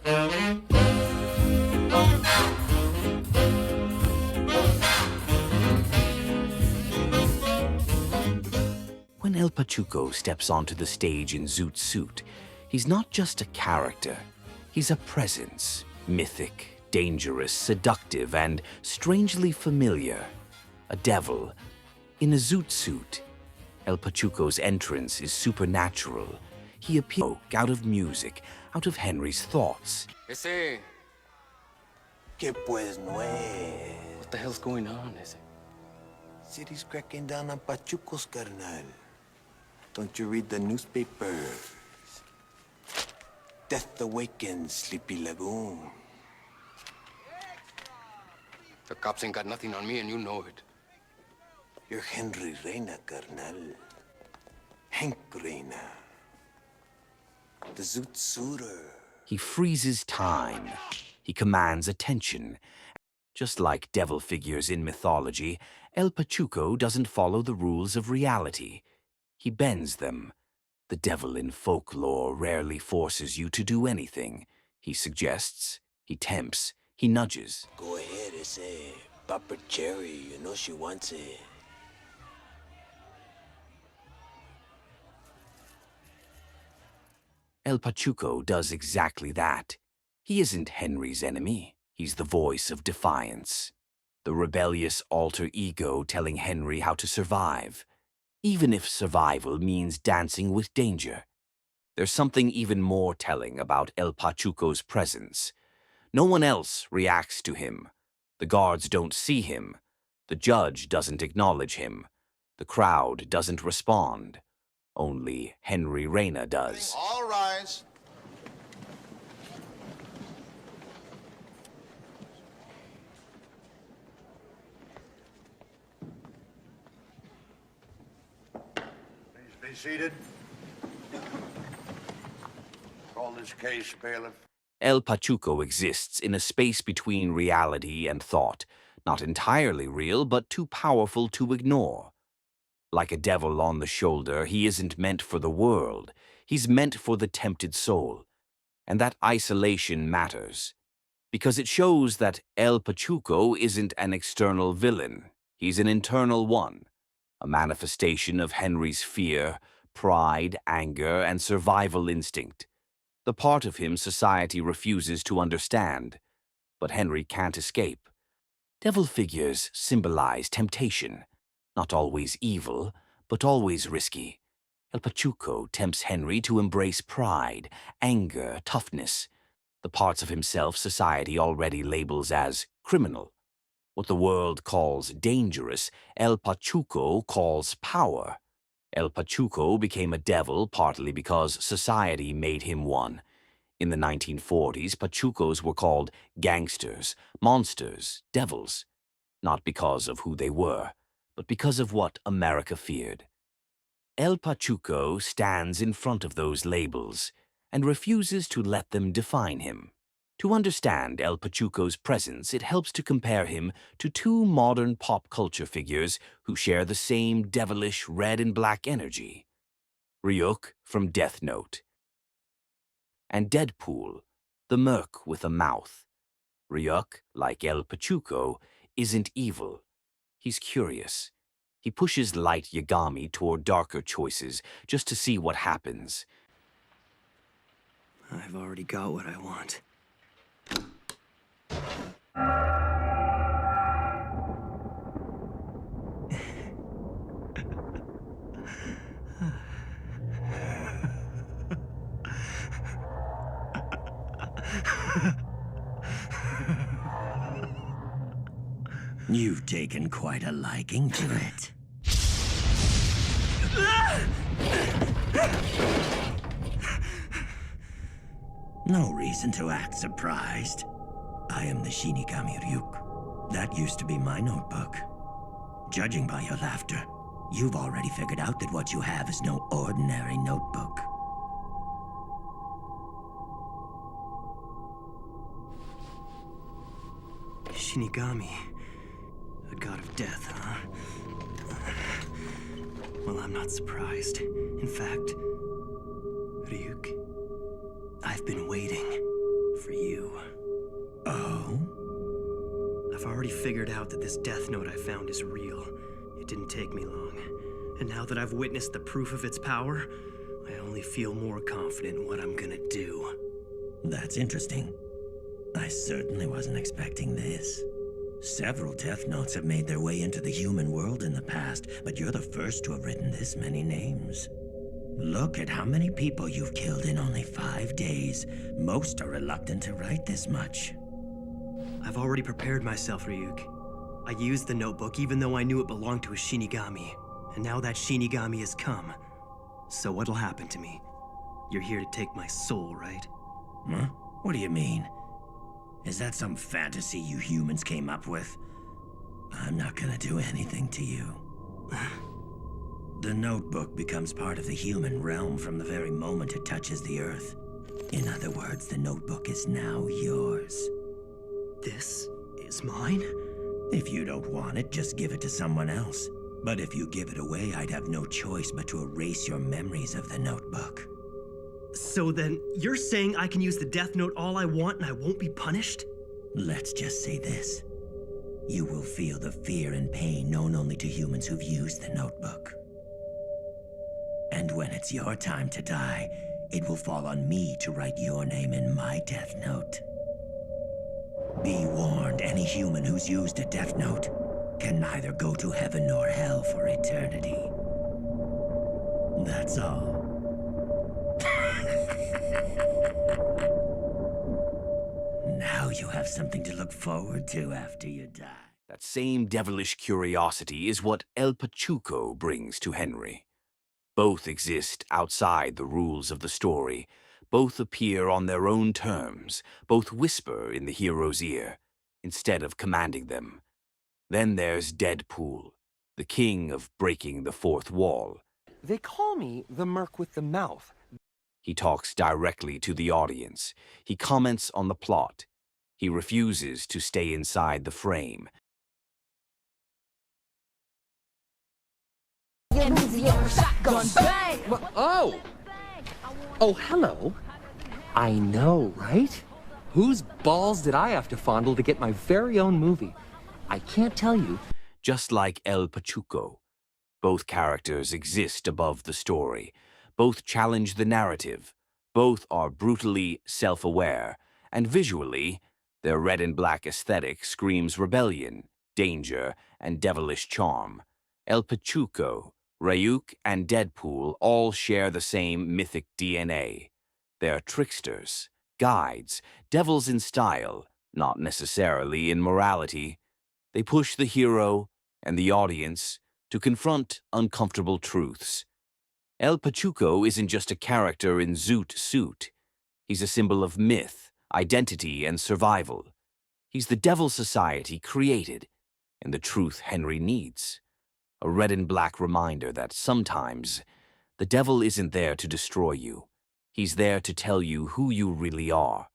When El Pachuco steps onto the stage in Zoot Suit, he's not just a character. He's a presence, mythic, dangerous, seductive, and strangely familiar. A devil in a Zoot Suit. El Pachuco's entrance is supernatural. He appears out of music, out of Henry's thoughts. Ese... ¿Qué pues no es? What the hell's going on, Ese? City's cracking down on Pachucos, carnal. Don't you read the newspapers? Death awakens Sleepy Lagoon. The cops ain't got nothing on me, and you know it. You're Henry Reina, carnal. Hank Reina. The Zoot Suiter. He freezes time. He commands attention. Just like devil figures in mythology, El Pachuco doesn't follow the rules of reality. He bends them. The devil in folklore rarely forces you to do anything. He suggests, he tempts, he nudges. Go ahead, ese. Papa Cherry, you know she wants it. El Pachuco does exactly that. He isn't Henry's enemy. He's the voice of defiance. The rebellious alter ego telling Henry how to survive, even if survival means dancing with danger. There's something even more telling about El Pachuco's presence. No one else reacts to him. The guards don't see him. The judge doesn't acknowledge him. The crowd doesn't respond. Only Henry Reina does. All rise. Please be seated. Call this case, bailiff. El Pachuco exists in a space between reality and thought, not entirely real, but too powerful to ignore. Like a devil on the shoulder, he isn't meant for the world. He's meant for the tempted soul. And that isolation matters, because it shows that El Pachuco isn't an external villain. He's an internal one, a manifestation of Henry's fear, pride, anger, and survival instinct. The part of him society refuses to understand, but Henry can't escape. Devil figures symbolize temptation, not always evil, but always risky. El Pachuco tempts Henry to embrace pride, anger, toughness, the parts of himself society already labels as criminal. What the world calls dangerous, El Pachuco calls power. El Pachuco became a devil partly because society made him one. In the 1940s, Pachucos were called gangsters, monsters, devils, not because of who they were, but because of what America feared. El Pachuco stands in front of those labels and refuses to let them define him. To understand El Pachuco's presence, it helps to compare him to two modern pop culture figures who share the same devilish red and black energy. Ryuk from Death Note, and Deadpool, the merc with a mouth. Ryuk, like El Pachuco, isn't evil. He's curious. He pushes Light Yagami toward darker choices just to see what happens. I've already got what I want. You've taken quite a liking to it. No reason to act surprised. I am the Shinigami Ryuk. That used to be my notebook. Judging by your laughter, you've already figured out that what you have is no ordinary notebook. Shinigami, the god of death, huh? Well, I'm not surprised. In fact, Ryuk, I've been waiting for I've already figured out that this Death Note I found is real. It didn't take me long. And now that I've witnessed the proof of its power, I only feel more confident in what I'm gonna do. That's interesting. I certainly wasn't expecting this. Several Death Notes have made their way into the human world in the past, but you're the first to have written this many names. Look at how many people you've killed in only 5 days. Most are reluctant to write this much. I've already prepared myself, Ryuk. I used the notebook even though I knew it belonged to a Shinigami. And now that Shinigami has come. So what'll happen to me? You're here to take my soul, right? Huh? What do you mean? Is that some fantasy you humans came up with? I'm not gonna do anything to you. The notebook becomes part of the human realm from the very moment it touches the earth. In other words, the notebook is now yours. This is mine? If you don't want it, just give it to someone else. But if you give it away, I'd have no choice but to erase your memories of the notebook. So then, you're saying I can use the Death Note all I want and I won't be punished? Let's just say this. You will feel the fear and pain known only to humans who've used the notebook. And when it's your time to die, it will fall on me to write your name in my Death Note. Be warned, any human who's used a Death Note can neither go to heaven nor hell for eternity. That's all. Now you have something to look forward to after you die. That same devilish curiosity is what El Pachuco brings to Henry. Both exist outside the rules of the story. Both appear on their own terms. Both whisper in the hero's ear, instead of commanding them. Then there's Deadpool, the king of breaking the fourth wall. They call me the Merc with the Mouth. He talks directly to the audience. He comments on the plot. He refuses to stay inside the frame. Oh! Oh, hello. I know, right? Whose balls did I have to fondle to get my very own movie? I can't tell you. Just like El Pachuco, both characters exist above the story. Both challenge the narrative. Both are brutally self-aware. And visually, their red and black aesthetic screams rebellion, danger, and devilish charm. El Pachuco, Ryuk, and Deadpool all share the same mythic DNA. They're tricksters, guides, devils in style, not necessarily in morality. They push the hero and the audience to confront uncomfortable truths. El Pachuco isn't just a character in zoot suit. He's a symbol of myth, identity, and survival. He's the devil society created, and the truth Henry needs. A red and black reminder that sometimes the devil isn't there to destroy you. He's there to tell you who you really are.